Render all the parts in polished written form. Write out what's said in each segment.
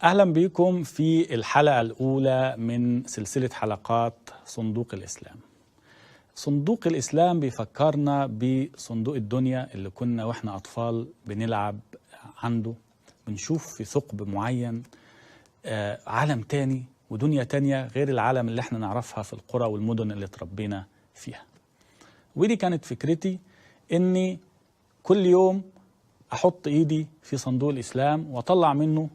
أهلا بكم في الحلقة الأولى من سلسلة حلقات صندوق الإسلام. صندوق الإسلام بيفكرنا بصندوق الدنيا اللي كنا وإحنا أطفال بنلعب عنده، بنشوف في ثقب معين عالم تاني ودنيا تانية غير العالم اللي احنا نعرفها في القرى والمدن اللي تربينا فيها. ودي كانت فكرتي، إني كل يوم أحط إيدي في صندوق الإسلام وأطلع منه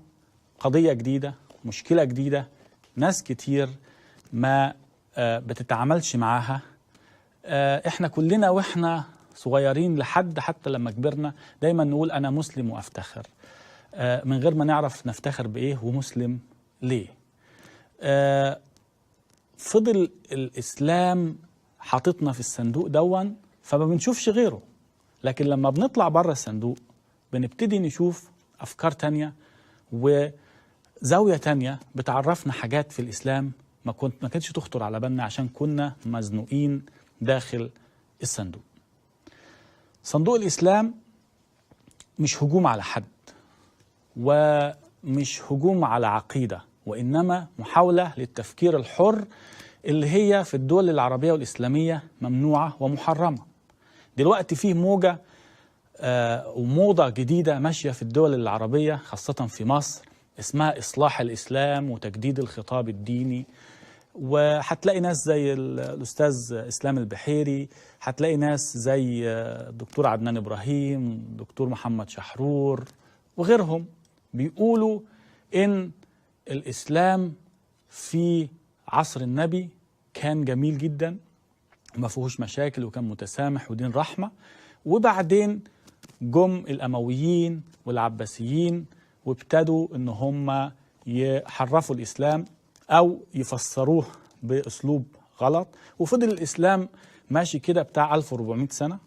قضية جديدة، مشكلة جديدة، ناس كتير ما بتتعاملش معاها. احنا كلنا واحنا صغيرين لحد حتى لما كبرنا دايما نقول أنا مسلم وأفتخر، من غير ما نعرف نفتخر بإيه ومسلم ليه. فضل الإسلام حاططنا في الصندوق دون فما بنشوفش غيره، لكن لما بنطلع بره الصندوق بنبتدي نشوف أفكار تانية وزاوية تانية بتعرفنا حاجات في الإسلام ما كانتش تخطر على بالنا عشان كنا مزنوقين داخل الصندوق. صندوق الإسلام مش هجوم على حد ومش هجوم على عقيدة، وإنما محاولة للتفكير الحر اللي هي في الدول العربية والإسلامية ممنوعة ومحرمة. دلوقتي فيه موجة وموضة جديدة ماشية في الدول العربية خاصة في مصر اسمها إصلاح الإسلام وتجديد الخطاب الديني، وهتلاقي ناس زي الأستاذ إسلام البحيري، هتلاقي ناس زي الدكتور عدنان إبراهيم، الدكتور محمد شحرور وغيرهم بيقولوا إن الإسلام في عصر النبي كان جميل جدا وما فيهوش مشاكل وكان متسامح ودين رحمة، وبعدين جم الأمويين والعباسيين وابتدوا إن هم يحرفوا الإسلام أو يفسروه بأسلوب غلط، وفضل الإسلام ماشي كده بتاع 1400 سنة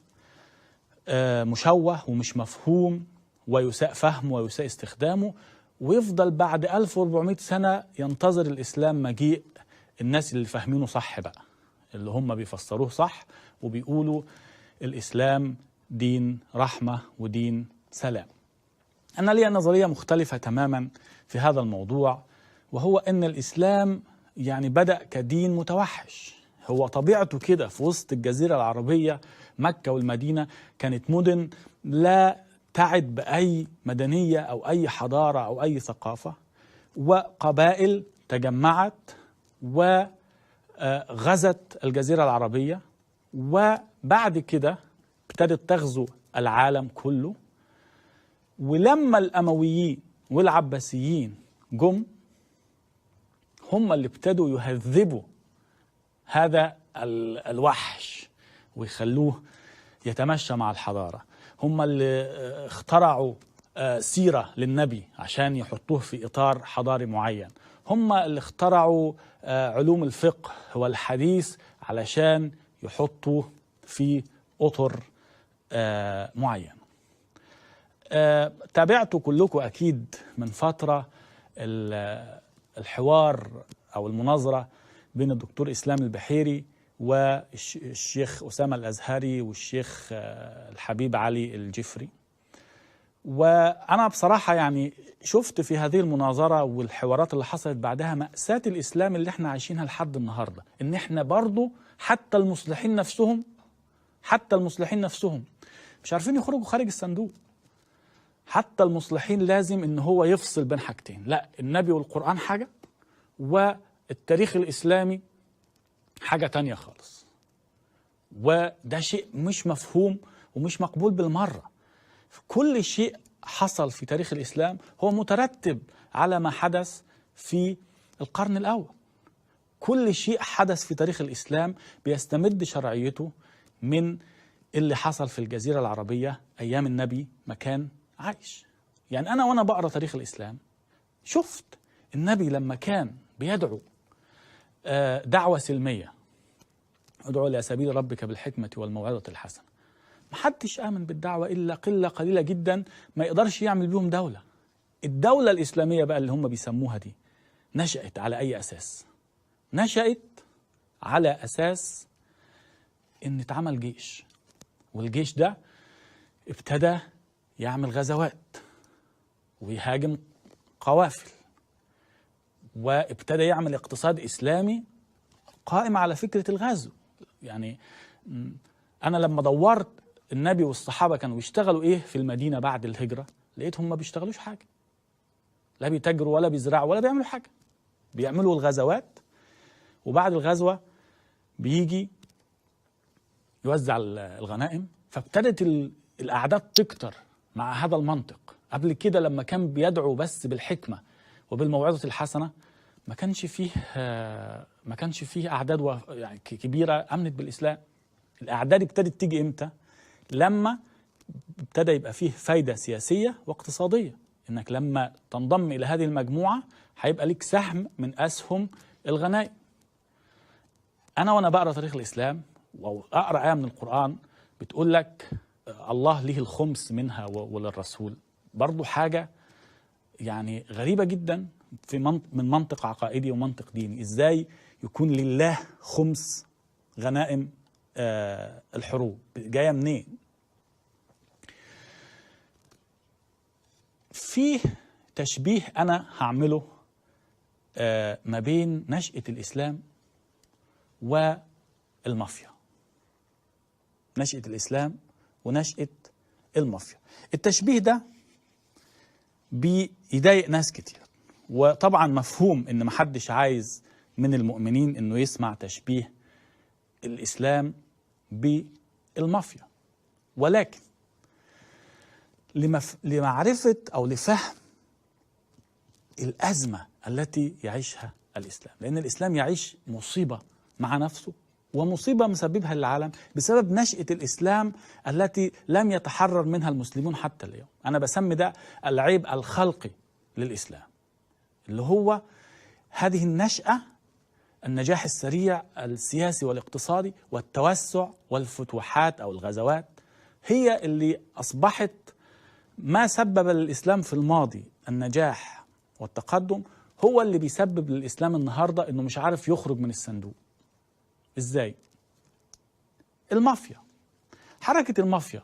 مشوه ومش مفهوم ويساء فهمه ويساء استخدامه، ويفضل بعد 1400 سنة ينتظر الإسلام مجيء الناس اللي فاهمينه صح بقى، اللي هم بيفسروه صح وبيقولوا الإسلام دين رحمة ودين سلام. أنا لي نظرية مختلفة تماما في هذا الموضوع، وهو أن الإسلام يعني بدأ كدين متوحش. هو طبيعته كده في وسط الجزيرة العربية، مكة والمدينة كانت مدن لا تعد بأي مدنية أو أي حضارة أو أي ثقافة، وقبائل تجمعت وغزت الجزيرة العربية، وبعد كده ابتدت تغزو العالم كله. ولما الأمويين والعباسيين جم هم اللي ابتدوا يهذبوا هذا الوحش ويخلوه يتمشى مع الحضارة. هم اللي اخترعوا سيرة للنبي عشان يحطوه في إطار حضاري معين. هم اللي اخترعوا علوم الفقه والحديث علشان يحطوه في أطر معين. تابعتوا كلكم أكيد من فترة الحوار أو المناظرة بين الدكتور إسلام البحيري والشيخ أسامة الأزهري والشيخ الحبيب علي الجفري. وأنا بصراحة يعني شفت في هذه المناظرة والحوارات اللي حصلت بعدها مأساة الإسلام اللي احنا عايشينها لحد النهاردة، إن احنا برضو حتى المصلحين نفسهم مش عارفين يخرجوا خارج الصندوق. حتى المصلحين لازم إن هو يفصل بين حاجتين، لا النبي والقرآن حاجة والتاريخ الإسلامي حاجة تانية خالص، وده شيء مش مفهوم ومش مقبول بالمرة. كل شيء حصل في تاريخ الإسلام هو مترتب على ما حدث في القرن الأول. كل شيء حدث في تاريخ الإسلام بيستمد شرعيته من اللي حصل في الجزيرة العربية أيام النبي ما كان عايش. يعني أنا وأنا بقرأ تاريخ الإسلام شفت النبي لما كان بيدعو دعوة سلمية، ادعو إلى سبيل ربك بالحكمة والموعظة الحسنة، محدش آمن بالدعوة إلا قلة قليلة جدا ما يقدرش يعمل بيهم دولة. الدولة الإسلامية بقى اللي هم بيسموها دي نشأت على أي أساس؟ نشأت على أساس إن اتعمل جيش، والجيش ده ابتدى يعمل غزوات ويهاجم قوافل وابتدى يعمل اقتصاد إسلامي قائم على فكرة الغزو. يعني أنا لما دورت النبي والصحابة كانوا بيشتغلوا إيه في المدينة بعد الهجرة، لقيتهم ما بيشتغلوش حاجة، لا بيتاجروا ولا بيزرعوا ولا بيعملوا حاجة، بيعملوا الغزوات وبعد الغزوة بيجي يوزع الغنائم. فابتدت الأعداد تكتر مع هذا المنطق. قبل كده لما كان بيدعو بس بالحكمة وبالموعظة الحسنة ما كانش فيه أعداد يعني كبيرة أمنت بالإسلام. الأعداد ابتدت تيجي إمتى؟ لما ابتدى يبقى فيه فايدة سياسية واقتصادية، إنك لما تنضم إلى هذه المجموعة هيبقى لك سهم من أسهم الغنائم. أنا وأنا بقرأ تاريخ الإسلام وأقرأ آية من القرآن بتقول لك الله له الخمس منها وللرسول، برضو حاجة يعني غريبة جدا من منطق عقائدي ومنطق ديني. إزاي يكون لله خمس غنائم الحروب؟ جاية منين؟ في تشبيه أنا هعمله ما بين نشأة الإسلام والمافيا. نشأة الإسلام ونشأة المافيا. التشبيه ده بيضايق ناس كتير، وطبعا مفهوم إن محدش عايز من المؤمنين إنه يسمع تشبيه الإسلام بالمافيا، ولكن لمعرفة أو لفهم الأزمة التي يعيشها الإسلام، لأن الإسلام يعيش مصيبة مع نفسه ومصيبة مسببها للعالم بسبب نشأة الإسلام التي لم يتحرر منها المسلمون حتى اليوم. أنا بسمي ده العيب الخلقي للإسلام، اللي هو هذه النشأة، النجاح السريع السياسي والاقتصادي والتوسع والفتوحات أو الغزوات هي اللي أصبحت ما سبب للإسلام في الماضي النجاح والتقدم، هو اللي بيسبب للإسلام النهاردة إنه مش عارف يخرج من الصندوق. إزاي؟ المافيا. حركة المافيا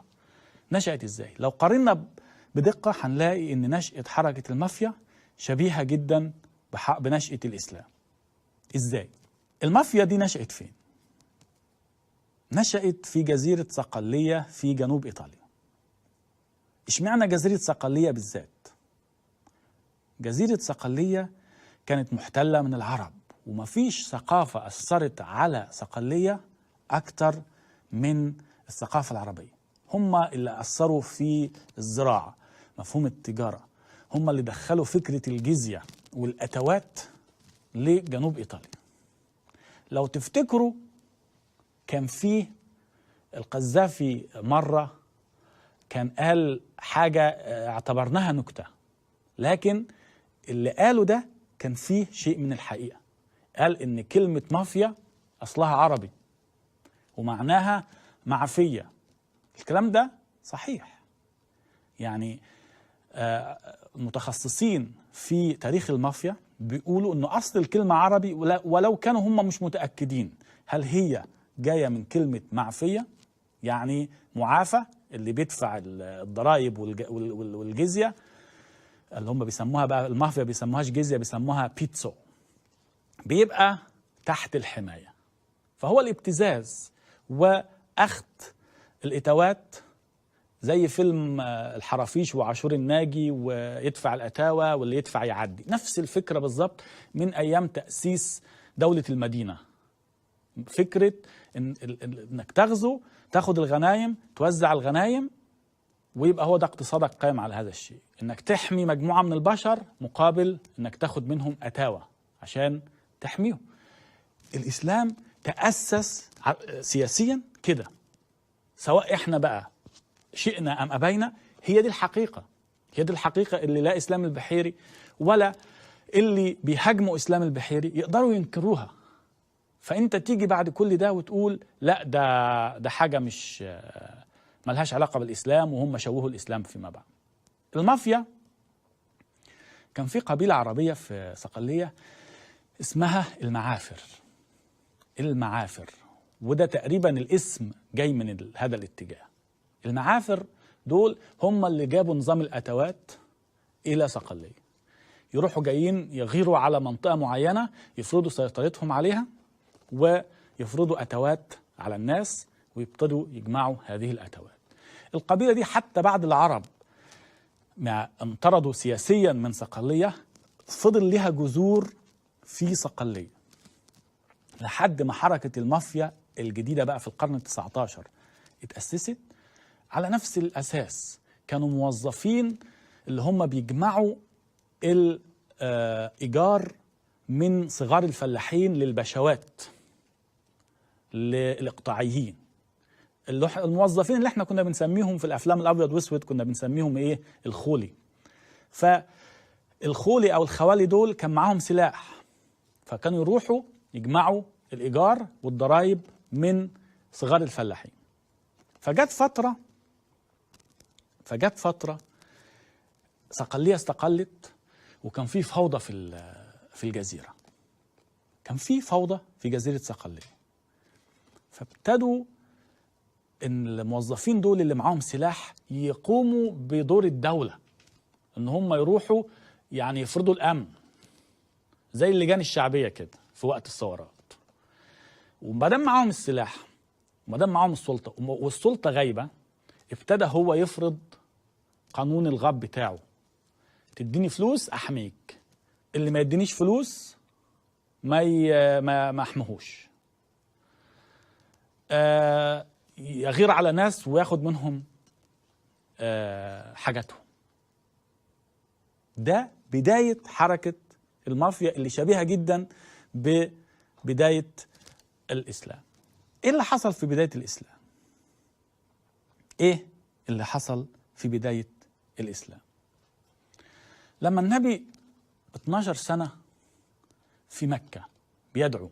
نشأت إزاي؟ لو قارنا بدقة هنلاقي إن نشأة حركة المافيا شبيهة جدا بنشأة الإسلام. إزاي؟ المافيا دي نشأت فين؟ نشأت في جزيرة صقلية في جنوب إيطاليا. اشمعنى جزيرة صقلية بالذات؟ جزيرة صقلية كانت محتلة من العرب، ومفيش ثقافة أثرت على صقلية أكتر من الثقافة العربية. هم اللي أثروا في الزراعة، مفهوم التجارة، هم اللي دخلوا فكرة الجزية والأتوات لجنوب إيطاليا. لو تفتكروا كان فيه القذافي مرة كان قال حاجة اعتبرناها نكتة، لكن اللي قاله ده كان فيه شيء من الحقيقة. قال إن كلمة مافيا أصلها عربي ومعناها معفية. الكلام ده صحيح. يعني المتخصصين في تاريخ المافيا بيقولوا إنه أصل الكلمة عربي، ولو كانوا هم مش متأكدين هل هي جاية من كلمة معفية يعني معافى اللي بيدفع الضرائب والجزية، اللي هم بيسموها بقى المافيا بيسموهاش جزية، بيسموها بيتسو، بيبقى تحت الحماية. فهو الابتزاز وأخذ الإتاوات زي فيلم الحرافيش وعاشور الناجي، ويدفع الأتاوى واللي يدفع يعدي. نفس الفكرة بالظبط من أيام تأسيس دولة المدينة. فكرة إنك تغزو، تاخد الغنايم، توزع الغنايم، ويبقى هو ده اقتصادك قائم على هذا الشيء. إنك تحمي مجموعة من البشر مقابل إنك تاخد منهم أتاوى عشان تحميهم. الإسلام تأسس سياسيا كده، سواء إحنا بقى شئنا أم أبينا. هي دي الحقيقة، هي دي الحقيقة اللي لا إسلام البحيري ولا اللي بيهاجموا إسلام البحيري يقدروا ينكروها. فأنت تيجي بعد كل ده وتقول لا ده حاجة مش ملهاش علاقة بالإسلام، وهم شوهوا الإسلام فيما بعد. المافيا كان في قبيلة عربية في صقلية اسمها المعافر. المعافر، وده تقريبا الاسم جاي من هذا الاتجاه. المعافر دول هم اللي جابوا نظام الأتوات إلى صقلية. يروحوا جايين يغيروا على منطقة معينة، يفرضوا سيطرتهم عليها ويفرضوا أتوات على الناس ويبتدوا يجمعوا هذه الأتوات. القبيلة دي حتى بعد العرب ما انطردوا سياسيا من صقلية فضل لها جذور في صقلية لحد ما حركة المافيا الجديدة بقى في القرن ال19 اتأسست على نفس الأساس. كانوا موظفين اللي هم بيجمعوا الإيجار من صغار الفلاحين للبشوات للإقطاعيين. الموظفين اللي احنا كنا بنسميهم في الأفلام الأبيض وأسود كنا بنسميهم إيه؟ الخولي. فالخولي أو الخوالي دول كان معاهم سلاح، فكانوا يروحوا يجمعوا الإيجار والضرائب من صغار الفلاحين. فجت فترة صقلية استقلت وكان في فوضى في الجزيرة. كان في فوضى في جزيرة صقلية، فابتدوا ان الموظفين دول اللي معاهم سلاح يقوموا بدور الدولة، ان هم يروحوا يعني يفرضوا الامن زي اللجان الشعبية كده في وقت الثورات. وما دام معاهم السلاح وما دام معاهم السلطة والسلطة غايبة، ابتدى هو يفرض قانون الغاب بتاعه. تديني فلوس احميك، اللي ما يدينيش فلوس ما احمهوش. يغير على ناس وياخد منهم حاجاتهم. ده بداية حركة المافيا اللي شبيهة جدا ببداية الإسلام. إيه اللي حصل في بداية الإسلام؟ إيه اللي حصل في بداية الإسلام؟ لما النبي 12 سنة في مكة بيدعو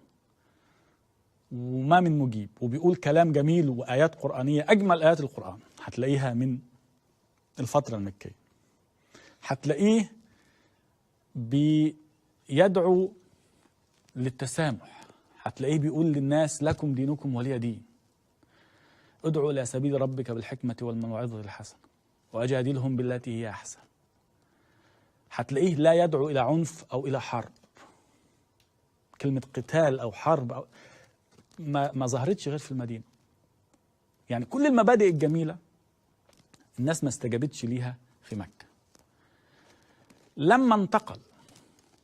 وما من مجيب وبيقول كلام جميل وآيات قرآنية، أجمل آيات القرآن هتلاقيها من الفترة المكية. هتلاقيه بيدعو للتسامح، هتلاقيه بيقول للناس لكم دينكم ولي دين، ادعوا إلى سبيل ربك بالحكمة والموعظة الحسنة وأجادلهم بالتي هي أحسن. هتلاقيه لا يدعو إلى عنف أو إلى حرب. كلمة قتال أو حرب ما ظهرتش غير في المدينة. يعني كل المبادئ الجميلة الناس ما استجابتش ليها في مكة. لما انتقل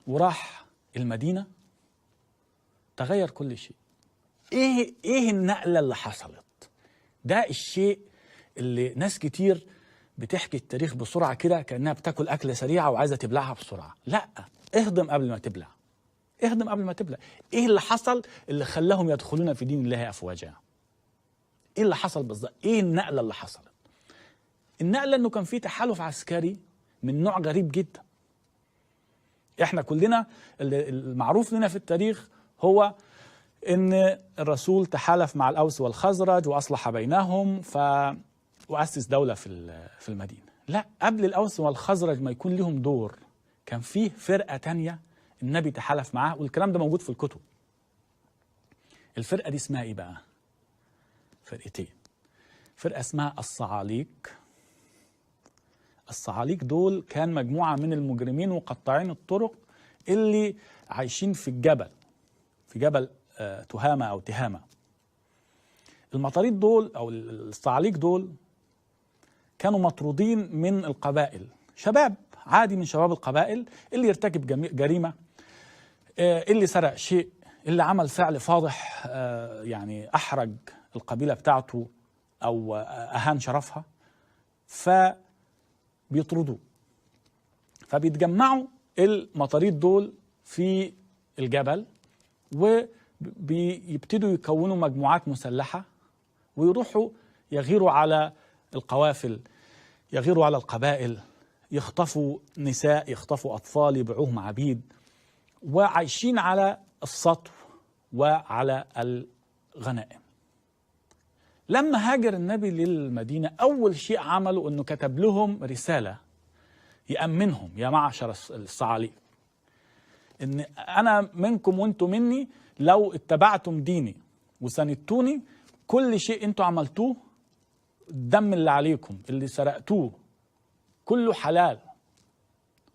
وراح المدينة تغير كل شيء. ايه النقلة اللي حصلت؟ ده الشيء اللي ناس كتير بتحكي التاريخ بسرعة كده كأنها بتاكل أكلة سريعة وعايزة تبلعها بسرعة. لا، اهضم قبل ما تبلع. اهضم قبل ما تبلع. ايه اللي حصل اللي خلاهم يدخلون في دين الله أفواجا؟ ايه اللي حصل بالظبط؟ ايه النقلة اللي حصلت؟ النقلة انه كان في تحالف عسكري من نوع غريب جدا. احنا كلنا المعروف لنا في التاريخ هو ان الرسول تحالف مع الأوس والخزرج وأصلح بينهم وأسس دولة في المدينة. لا، قبل الأوس والخزرج ما يكون لهم دور كان فيه فرقة تانية النبي تحالف معاه، والكلام ده موجود في الكتب. الفرقة دي اسمها ايه بقى؟ فرقتين. فرقة اسمها الصعاليك. الصعاليك دول كان مجموعة من المجرمين وقطاعين الطرق اللي عايشين في جبل تهامة أو تهامة. المطاريد دول أو الصعاليك دول كانوا مطرودين من القبائل، شباب عادي من شباب القبائل، اللي يرتكب جريمة، اللي سرق شيء، اللي عمل فعل فاضح يعني أحرج القبيلة بتاعته أو أهان شرفها، فبيطردوه. فبيتجمعوا المطاريد دول في الجبل وبيبتدوا يكونوا مجموعات مسلحة ويروحوا يغيروا على القوافل، يغيروا على القبائل، يخطفوا نساء، يخطفوا أطفال، يبيعوهم عبيد، وعايشين على السطو وعلى الغنائم. لما هاجر النبي للمدينة أول شيء عملوا أنه كتب لهم رسالة يأمنهم: يا معشر الصعاليك، إن أنا منكم وأنتم مني، لو اتبعتم ديني وسندتوني كل شيء أنتم عملتوه، الدم اللي عليكم اللي سرقتوه كله حلال،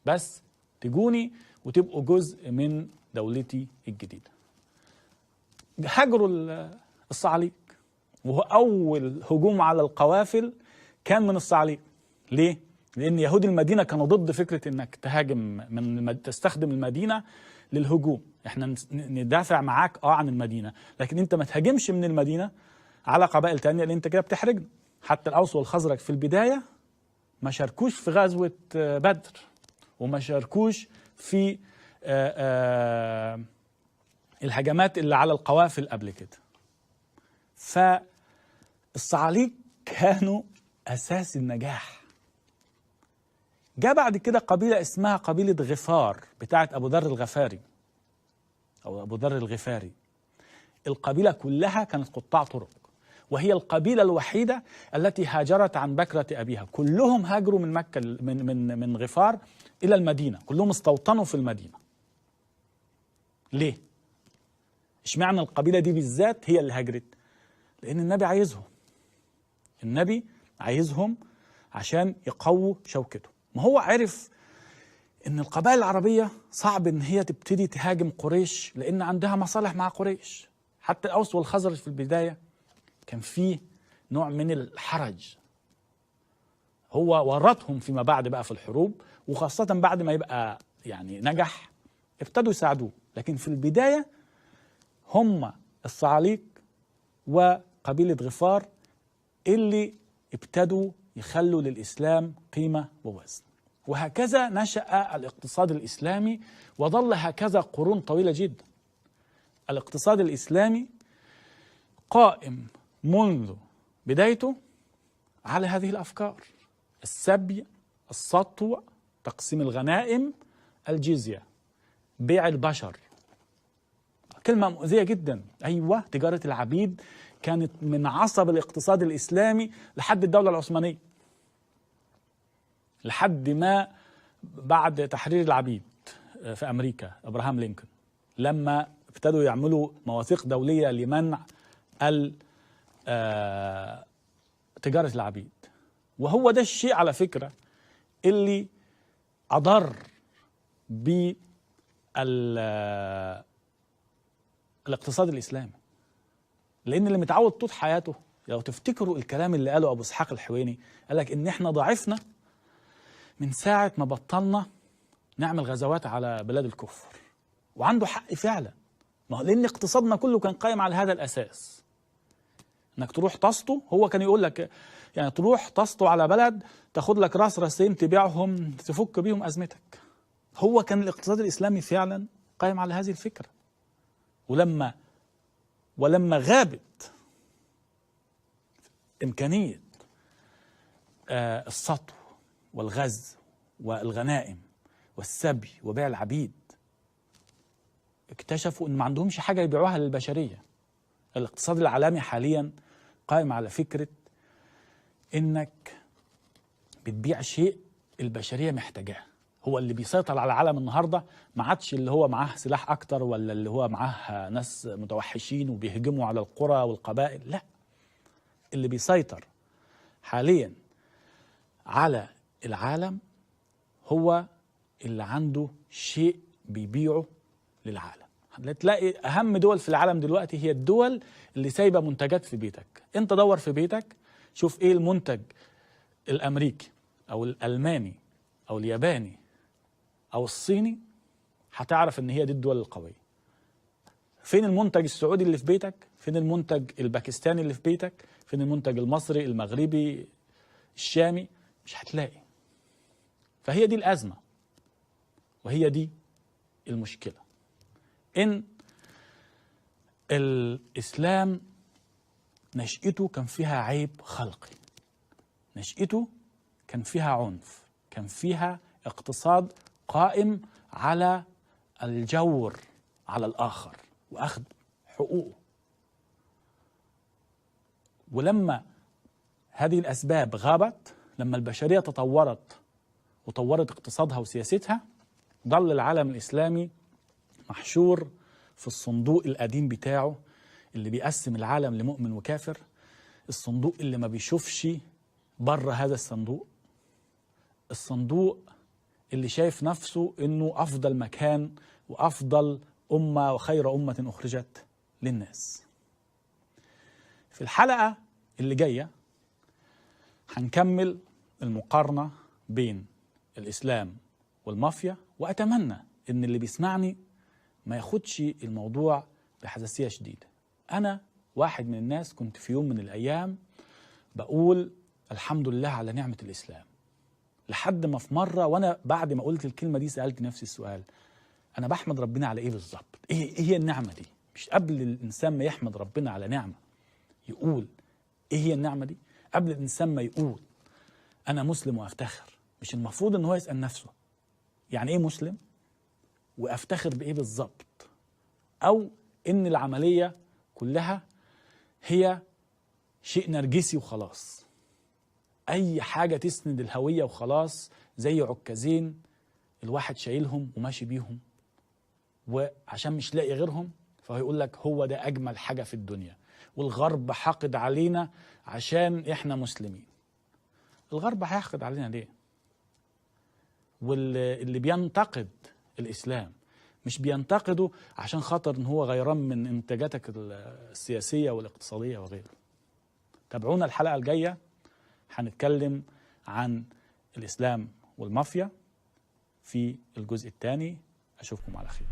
بس تجوني وتبقوا جزء من دولتي الجديدة. هاجروا الصعاليك، وهو أول هجوم على القوافل كان من الصعاليك. ليه؟ لأن يهود المدينة كانوا ضد فكرة إنك تهاجم تستخدم المدينة للهجوم. احنا ندافع معاك عن المدينة، لكن انت ما تهاجمش من المدينة على قبائل تانية، لأن انت كده بتحرجنا. حتى الأوس والخزرج في البداية ما شاركوش في غزوة بدر، وما شاركوش في الهجمات اللي على القوافل قبل كده. فالصعاليك كانوا أساس النجاح. جاء بعد كده قبيلة اسمها قبيلة غفار بتاعت أبو ذر الغفاري أو أبو ذر الغفاري. القبيلة كلها كانت قطاع طرق، وهي القبيلة الوحيدة التي هاجرت عن بكرة أبيها. كلهم هاجروا من مكة من غفار إلى المدينة، كلهم استوطنوا في المدينة. ليه؟ اشمعنى القبيلة دي بالذات هي اللي هاجرت؟ لأن النبي عايزهم. النبي عايزهم عشان يقووا شوكته. ما هو عرف إن القبائل العربية صعب إن هي تبتدي تهاجم قريش، لأن عندها مصالح مع قريش. حتى الأوس والخزرج في البداية كان فيه نوع من الحرج. هو ورطهم فيما بعد بقى في الحروب، وخاصة بعد ما يبقى يعني نجح ابتدوا يساعدوه. لكن في البداية هم الصعاليك وقبيلة غفار اللي ابتدوا يخلوا للإسلام قيمة ووزن. وهكذا نشأ الاقتصاد الإسلامي، وظل هكذا قرون طويلة جدا. الاقتصاد الإسلامي قائم منذ بدايته على هذه الأفكار: السبي، السطو، تقسيم الغنائم، الجزية، بيع البشر. كلمة مؤذية جدا. أيوة، تجارة العبيد كانت من عصب الاقتصاد الإسلامي لحد الدولة العثمانية، لحد ما بعد تحرير العبيد في أمريكا أبراهام لينكولن، لما ابتدوا يعملوا مواثيق دولية لمنع تجارة العبيد. وهو ده الشيء على فكرة اللي أضر بالاقتصاد الإسلامي. لأن اللي متعود طول حياته، لو تفتكروا الكلام اللي قاله أبو إسحاق الحويني، قال لك إن إحنا ضعفنا من ساعة ما بطلنا نعمل غزوات على بلاد الكفر. وعنده حق فعلا، ما هو لأن اقتصادنا كله كان قائم على هذا الأساس، إنك تروح تسطو. هو كان يقول لك يعني تروح تسطو على بلد، تاخد لك راس راسين تبيعهم تفك بيهم أزمتك. هو كان الاقتصاد الإسلامي فعلا قائم على هذه الفكرة. ولما غابت إمكانية السطو والغزو والغنائم والسبي وبيع العبيد، اكتشفوا إن ما عندهمش حاجة يبيعوها للبشرية. الاقتصاد العالمي حاليا قائم على فكرة إنك بتبيع شيء البشرية محتاجاه. هو اللي بيسيطر على العالم النهاردة ما عادش اللي هو معاه سلاح أكتر، ولا اللي هو معاه ناس متوحشين وبيهجموا على القرى والقبائل. لا، اللي بيسيطر حاليا على العالم هو اللي عنده شيء بيبيعه للعالم. تلاقي أهم دول في العالم دلوقتي هي الدول اللي سايبة منتجات في بيتك. انت دور في بيتك، شوف ايه المنتج الأمريكي أو الألماني أو الياباني أو الصيني، هتعرف إن هي دي الدول القوية. فين المنتج السعودي اللي في بيتك؟ فين المنتج الباكستاني اللي في بيتك؟ فين المنتج المصري، المغربي، الشامي؟ مش هتلاقي. فهي دي الأزمة، وهي دي المشكلة، إن الإسلام نشأته كان فيها عيب خلقي. نشأته كان فيها عنف، كان فيها اقتصاد قائم على الجور على الآخر وأخذ حقوقه. ولما هذه الأسباب غابت، لما البشرية تطورت وطورت اقتصادها وسياستها، ظل العالم الإسلامي محشور في الصندوق القديم بتاعه اللي بيقسم العالم لمؤمن وكافر، الصندوق اللي ما بيشوفش بره هذا الصندوق، الصندوق اللي شايف نفسه انه افضل مكان وافضل امه وخير امه اخرجت للناس. في الحلقه اللي جايه هنكمل المقارنه بين الاسلام والمافيا، واتمنى ان اللي بيسمعني ما ياخدش الموضوع بحساسيه شديده. انا واحد من الناس كنت في يوم من الايام بقول الحمد لله على نعمه الاسلام، لحد ما في مره وانا بعد ما قلت الكلمه دي سالت نفسي السؤال: انا بحمد ربنا على ايه بالظبط؟ ايه هي النعمه دي؟ مش قبل الانسان ما يحمد ربنا على نعمه يقول ايه هي النعمه دي؟ قبل الانسان ما يقول انا مسلم وافتخر، مش المفروض ان هو يسال نفسه يعني ايه مسلم؟ وافتخر بايه بالظبط؟ او ان العمليه كلها هي شيء نرجسي وخلاص، اي حاجه تسند الهويه وخلاص، زي عكازين الواحد شايلهم وماشي بيهم، وعشان مش لاقي غيرهم فهو يقول لك هو ده اجمل حاجه في الدنيا، والغرب حاقد علينا عشان احنا مسلمين. الغرب هيحقد علينا ليه؟ واللي بينتقد الاسلام مش بينتقده عشان خاطر ان هو غيران من انتاجاتك السياسيه والاقتصاديه وغيره. تابعونا الحلقه الجايه، هنتكلم عن الاسلام والمافيا في الجزء الثاني. اشوفكم على خير.